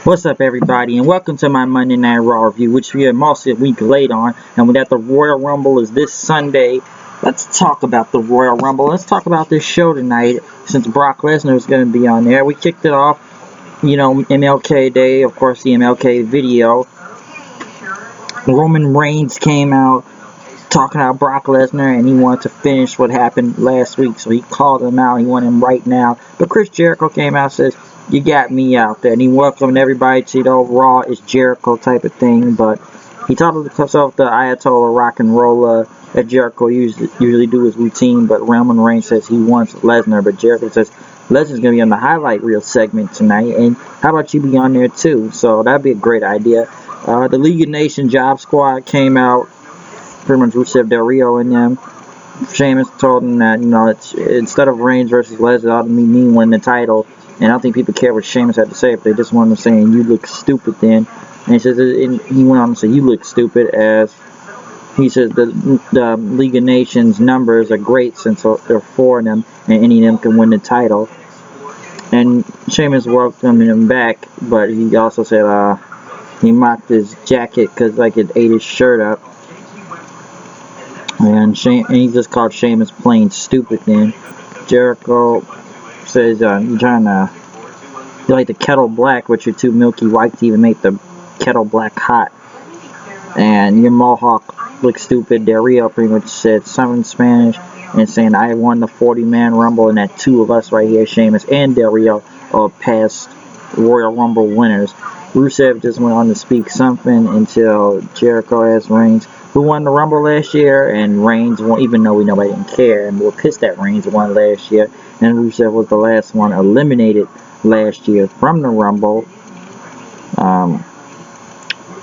What's up, everybody, and welcome to my Monday Night Raw review, which we are mostly a week late on. And with that, the Royal Rumble is this Sunday. Let's talk about the Royal Rumble. Let's talk about this show tonight, since Brock Lesnar is going to be on there. We kicked it off, MLK Day, of course, the MLK video. Roman Reigns came out talking about Brock Lesnar, and he wanted to finish what happened last week, so he called him out. He wanted him right now. But Chris Jericho came out and says, "You got me out there," and he welcomed everybody to the Raw is Jericho type of thing. But he titled himself the Ayatollah Rock and Roller that Jericho usually do his routine. But Roman Reigns says he wants Lesnar, but Jericho says Lesnar's gonna be on the highlight reel segment tonight, and how about you be on there too? So that'd be a great idea. The League of Nations Job Squad came out, pretty much Rusev Del Rio and them. Sheamus told him that it's instead of Reigns versus Lesnar, it ought to be me winning the title. And I don't think people care what Sheamus had to say, but they just wanted him saying, "You look stupid then." And he says, and he went on to say, "You look stupid," as he says the League of Nations numbers are great since there are 4 of them, and any of them can win the title. And Sheamus welcomed him back, but he also said he mocked his jacket because it ate his shirt up. And he just called Sheamus plain stupid then. Jericho says, "You're trying to, you like the kettle black, but you're too milky white to even make the kettle black hot. And your mohawk looks stupid." Del Rio pretty much said something in Spanish and saying, "I won the 40-man Rumble, and that 2 of us right here, Sheamus and Del Rio, are past Royal Rumble winners." Rusev just went on to speak something until Jericho asked Reigns who won the Rumble last year, and Reigns won, even though nobody didn't care, and we were pissed that Reigns won last year, and Rusev was the last one eliminated last year from the Rumble.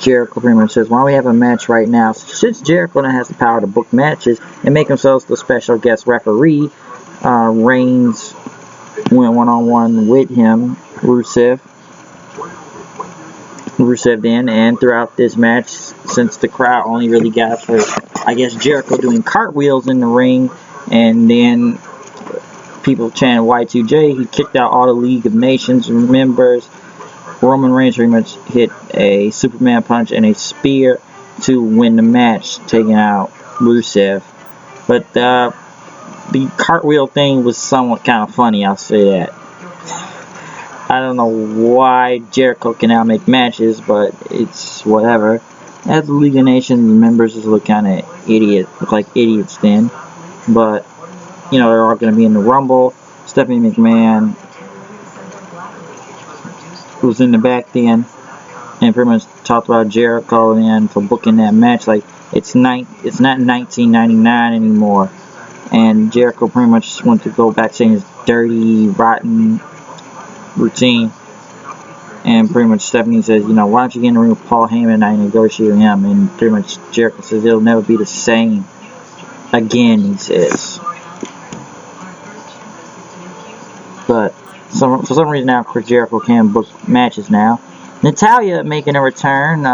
Jericho pretty much says, "Why don't we have a match right now?" Since Jericho now has the power to book matches and make himself the special guest referee, Reigns went one-on-one with him, Rusev then, and throughout this match, since the crowd only really got for, I guess, Jericho doing cartwheels in the ring, and then people chanting Y2J, he kicked out all the League of Nations members. Roman Reigns pretty much hit a Superman punch and a spear to win the match, taking out Rusev. But the cartwheel thing was somewhat kind of funny, I'll say that. I don't know why Jericho can now make matches, but it's whatever. As the League of Nations members just look kind of like idiots then. But, they're all going to be in the Rumble. Stephanie McMahon was in the back then and pretty much talked about Jericho and for booking that match. Like, it's not 1999 anymore. And Jericho pretty much went to go back saying his dirty, rotten routine, and pretty much Stephanie says, "Why don't you get in the ring with Paul Heyman and I negotiate with him?" And pretty much Jericho says it'll never be the same again, he says. But for some reason now Chris Jericho can book matches now. Natalya making a return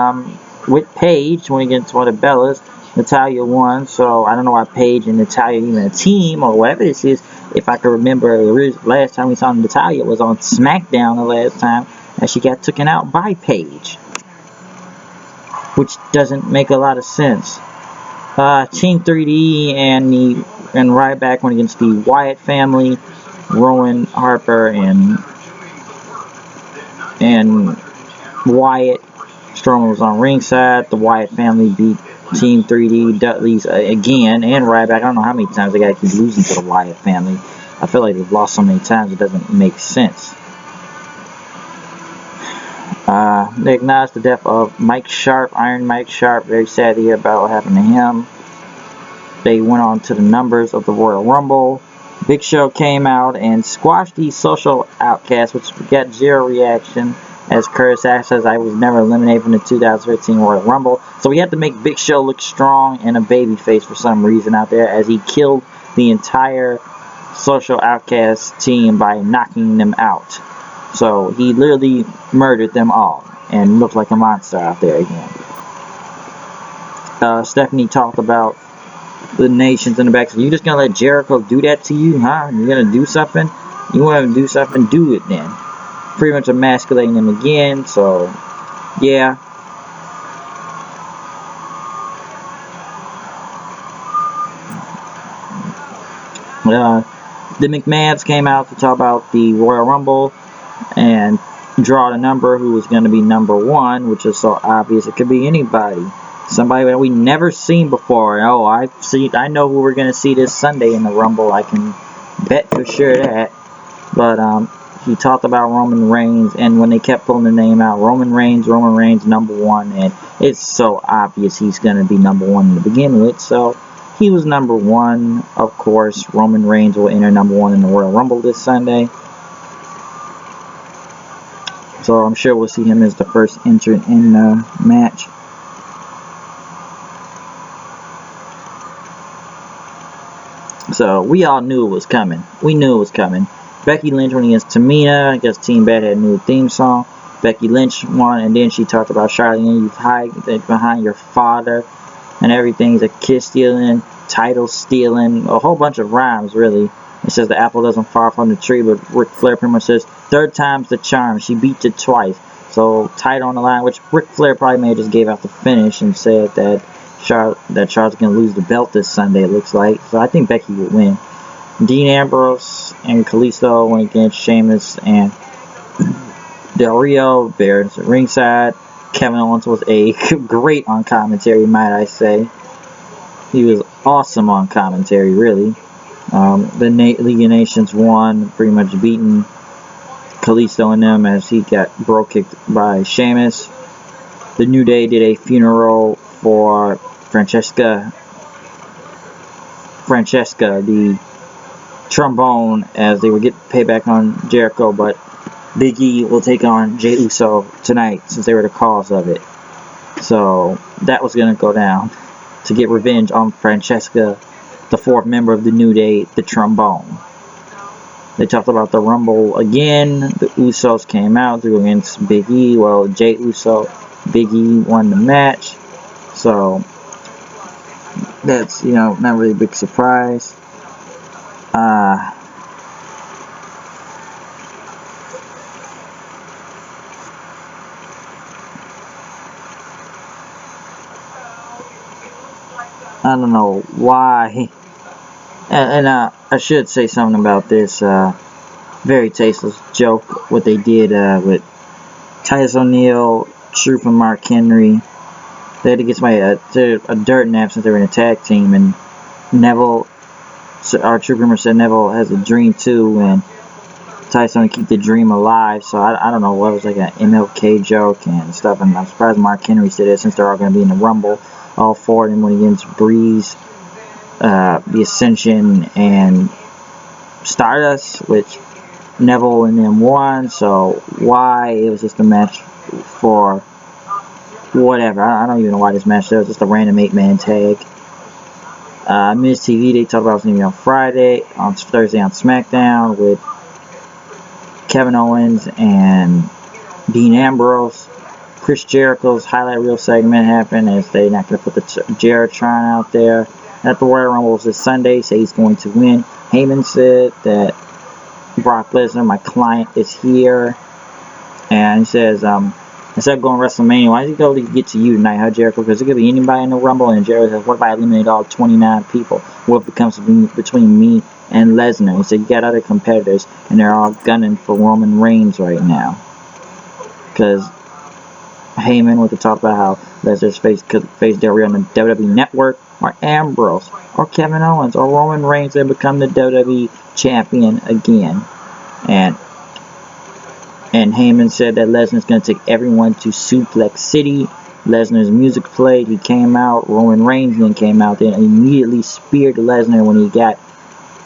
with Paige when he gets one of the Bellas. Natalya won, so I don't know why Paige and Natalya even a team or whatever this is. If I can remember, the last time we saw Natalya was on SmackDown the last time, and she got taken out by Paige, which doesn't make a lot of sense. Team 3D and Ryback went against the Wyatt family, Rowan, Harper, and Wyatt. Strowman was on ringside. The Wyatt family beat Team 3D, Dudley's again, and Ryback. I don't know how many times they got to keep losing to the Wyatt family. I feel like they've lost so many times it doesn't make sense. They acknowledged the death of Mike Sharp, Iron Mike Sharp. Very sad to hear about what happened to him. They went on to the numbers of the Royal Rumble. Big Show came out and squashed the Social Outcasts, which got 0 reaction, as Curtis Axel says, "I was never eliminated from the 2015 Royal Rumble." So we had to make Big Show look strong and a babyface for some reason out there, as he killed the entire Social Outcast team by knocking them out. So he literally murdered them all and looked like a monster out there again. Stephanie talked about the nations in the back. So you just gonna let Jericho do that to you, huh? You're gonna do something? You want to do something? Do it then. pretty much emasculating him again. So, yeah. The McMahons came out to talk about the Royal Rumble and draw the number who was going to be number one, which is so obvious. It could be anybody. Somebody that we never seen before. Oh, I know who we're going to see this Sunday in the Rumble. I can bet for sure that. But he talked about Roman Reigns, and when they kept pulling the name out, Roman Reigns, number one, and it's so obvious he's going to be number one to begin with. So he was number one. Of course, Roman Reigns will enter number one in the Royal Rumble this Sunday. So I'm sure we'll see him as the first entrant in the match. So we all knew it was coming. We knew it was coming. Becky Lynch went against Tamina. I guess Team Bad had a new theme song. Becky Lynch won, and then she talked about Charlotte, you hide behind your father and everything. He's a kiss stealing, title stealing, a whole bunch of rhymes, really. It says the apple doesn't fall from the tree, but Ric Flair pretty much says, third time's the charm. She beat you twice. So, tight on the line, which Ric Flair probably may have just gave out the finish and said that Charlotte's going to lose the belt this Sunday, it looks like. So, I think Becky would win. Dean Ambrose and Kalisto went against Sheamus and Del Rio. Bears at ringside. Kevin Owens was great on commentary, might I say. He was awesome on commentary, really. The League of Nations won, pretty much beating Kalisto and them as he got bro kicked by Sheamus. The New Day did a funeral for Francesca, the trombone, as they would get payback on Jericho, but Big E will take on Jey Uso tonight since they were the cause of it. So that was going to go down to get revenge on Francesca, the fourth member of the New Day, the trombone. They talked about the Rumble again. The Usos came out to go against Big E. Well, Jey Uso, Big E won the match. So that's, not really a big surprise. I don't know why. And I should say something about this very tasteless joke, what they did with Titus O'Neil, Truth, and Mark Henry. They had to get somebody a dirt nap since they were in a tag team, and Neville, our Truth Rumor said Neville has a dream too, and Titus want to keep the dream alive. So I don't know, what was like an MLK joke and stuff, and I'm surprised Mark Henry said it since they're all going to be in the Rumble. All four of them went against Breeze, the Ascension, and Stardust, which Neville and them won. So why? It was just a match for whatever. I don't even know why this match. It was just a random 8-man tag. Miz TV, they talked about it was going to be on Friday, on Thursday on SmackDown with Kevin Owens and Dean Ambrose. Chris Jericho's highlight reel segment happened as they're not going to put the Jeritron out there. At the Royal Rumble this Sunday, say he's going to win. Heyman said that Brock Lesnar, my client, is here. And he says, instead of going to WrestleMania, why does he go to get to you tonight, huh, Jericho? Because it could be anybody in the Rumble. And Jericho says, what if I eliminate all 29 people? What if it comes between me and Lesnar? He said, you got other competitors, and they're all gunning for Roman Reigns right now. Because Heyman would talk about how Lesnar's could face Del Rio on the WWE Network, or Ambrose, or Kevin Owens, or Roman Reigns, and become the WWE champion again. And Heyman said that Lesnar's going to take everyone to Suplex City. Lesnar's music played. He came out. Roman Reigns then came out there and immediately speared Lesnar when he got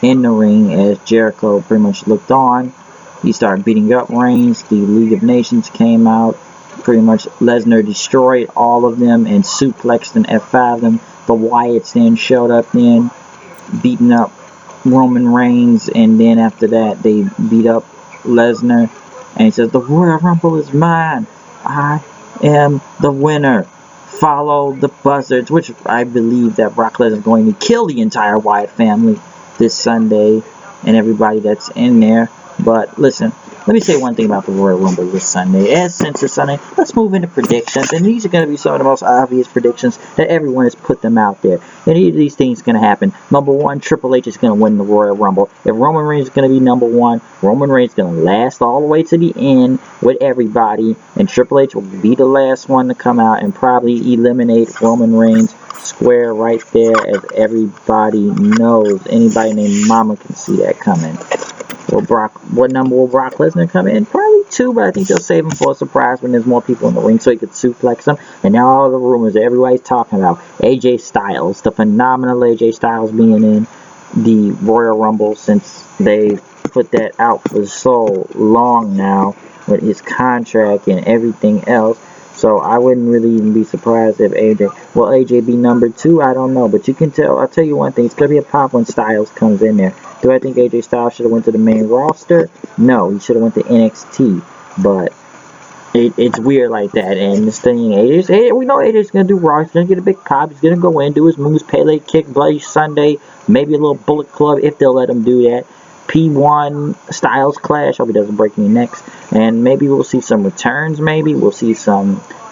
in the ring, as Jericho pretty much looked on. He started beating up Reigns. The League of Nations came out. Pretty much Lesnar destroyed all of them and suplexed and F5'd them. The Wyatts then showed up then, beating up Roman Reigns, and then after that they beat up Lesnar. And he says, the Royal Rumble is mine. I am the winner. Follow the buzzards, which I believe that Brock Lesnar is going to kill the entire Wyatt family this Sunday and everybody that's in there. But listen, let me say one thing about the Royal Rumble this Sunday. Since it's Sunday, let's move into predictions. And these are going to be some of the most obvious predictions that everyone has put them out there. And each of these things are going to happen. Number one, Triple H is going to win the Royal Rumble. If Roman Reigns is going to be number one, Roman Reigns is going to last all the way to the end with everybody. And Triple H will be the last one to come out and probably eliminate Roman Reigns square right there, as everybody knows. Anybody named Mama can see that coming. What number will Brock Lesnar come in? Probably 2, but I think they'll save him for a surprise when there's more people in the ring so he could suplex him. And now all the rumors that everybody's talking about, AJ Styles, the phenomenal AJ Styles being in the Royal Rumble, since they put that out for so long now with his contract and everything else. So I wouldn't really even be surprised if will AJ be number 2? I don't know, but you can tell. I'll tell you one thing: it's gonna be a pop when Styles comes in there. Do I think AJ Styles should have went to the main roster? No, he should have went to NXT. But it's weird like that. And this thing, we know AJ's gonna do Raw. He's gonna get a big pop. He's gonna go in, do his moves, Pele kick, Bloody Sunday, maybe a little Bullet Club if they'll let him do that. P1 Styles Clash. Hope he doesn't break any necks. And maybe we'll see some returns. Maybe we'll see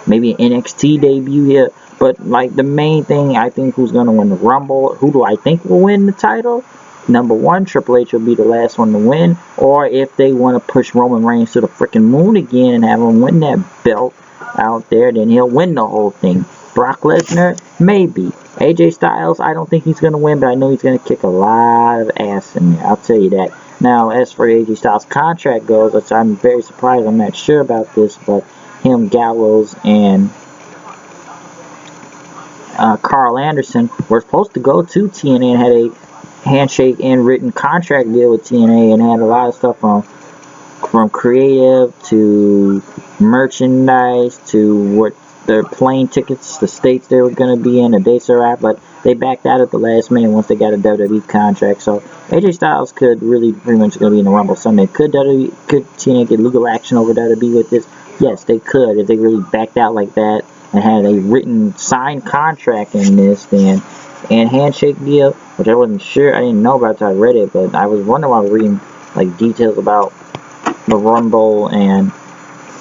maybe an NXT debut here. But like the main thing, I think who's gonna win the Rumble? Who do I think will win the title? Number one, Triple H will be the last one to win. Or if they want to push Roman Reigns to the freaking moon again and have him win that belt out there, then he'll win the whole thing. Brock Lesnar, maybe. AJ Styles, I don't think he's going to win, but I know he's going to kick a lot of ass in there. I'll tell you that. Now, as for AJ Styles' contract goes, I'm very surprised. I'm not sure about this, but him, Gallows, and Carl Anderson were supposed to go to TNA and had a handshake and written contract deal with TNA and had a lot of stuff from creative to merchandise to what their plane tickets, the states they were going to be in, the dates they're at, but they backed out at the last minute once they got a WWE contract. So AJ Styles could really pretty much going to be in the Rumble Sunday. Could TNA get legal action over WWE with this? Yes, they could. If they really backed out like that and had a written signed contract in this, then and handshake deal, which I wasn't sure, I didn't know about until I read it, but I was wondering while I was reading like details about the Rumble and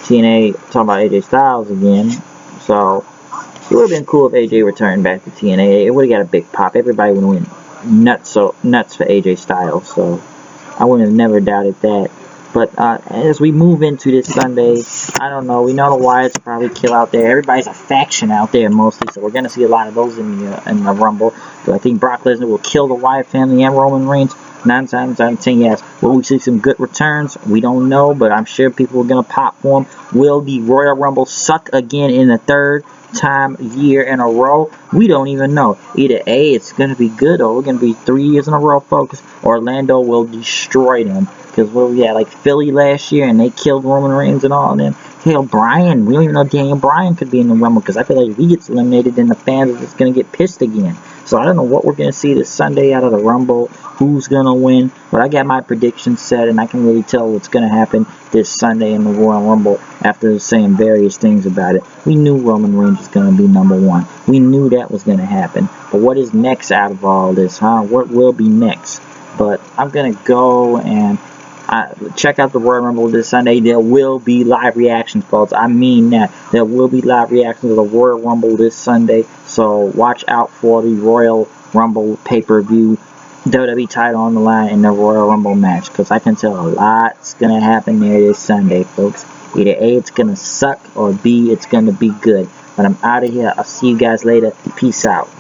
TNA talking about AJ Styles again. So it would have been cool if AJ returned back to TNA. It would have got a big pop. Everybody would have went nuts for AJ Styles. So I wouldn't have never doubted that. But as we move into this Sunday, I don't know. We know the Wyatts will probably kill out there. Everybody's a faction out there mostly, so we're going to see a lot of those in the Rumble. So I think Brock Lesnar will kill the Wyatt family and Roman Reigns. 9 times out of 10, yes. Will we see some good returns? We don't know, but I'm sure people are going to pop for them. Will the Royal Rumble suck again in the third year in a row? We don't even know. Either A, it's going to be good, or we're going to be 3 years in a row focused. Orlando will destroy them. Because we had like Philly last year, and they killed Roman Reigns and all of them. Hell, Bryan, we don't even know Daniel Bryan could be in the Rumble, because I feel like if he gets eliminated, then the fans are just going to get pissed again. So I don't know what we're going to see this Sunday out of the Rumble, who's going to win, but I got my predictions set, and I can really tell what's going to happen this Sunday in the Royal Rumble after saying various things about it. We knew Roman Reigns was going to be number one. We knew that was going to happen. But what is next out of all this, huh? What will be next? But I'm going to go and check out the Royal Rumble this Sunday. There will be live reactions, folks. I mean that. There will be live reactions to the Royal Rumble this Sunday. So watch out for the Royal Rumble pay-per-view. WWE title on the line in the Royal Rumble match. Because I can tell a lot's going to happen there this Sunday, folks. Either A, it's going to suck, or B, it's going to be good. But I'm out of here. I'll see you guys later. Peace out.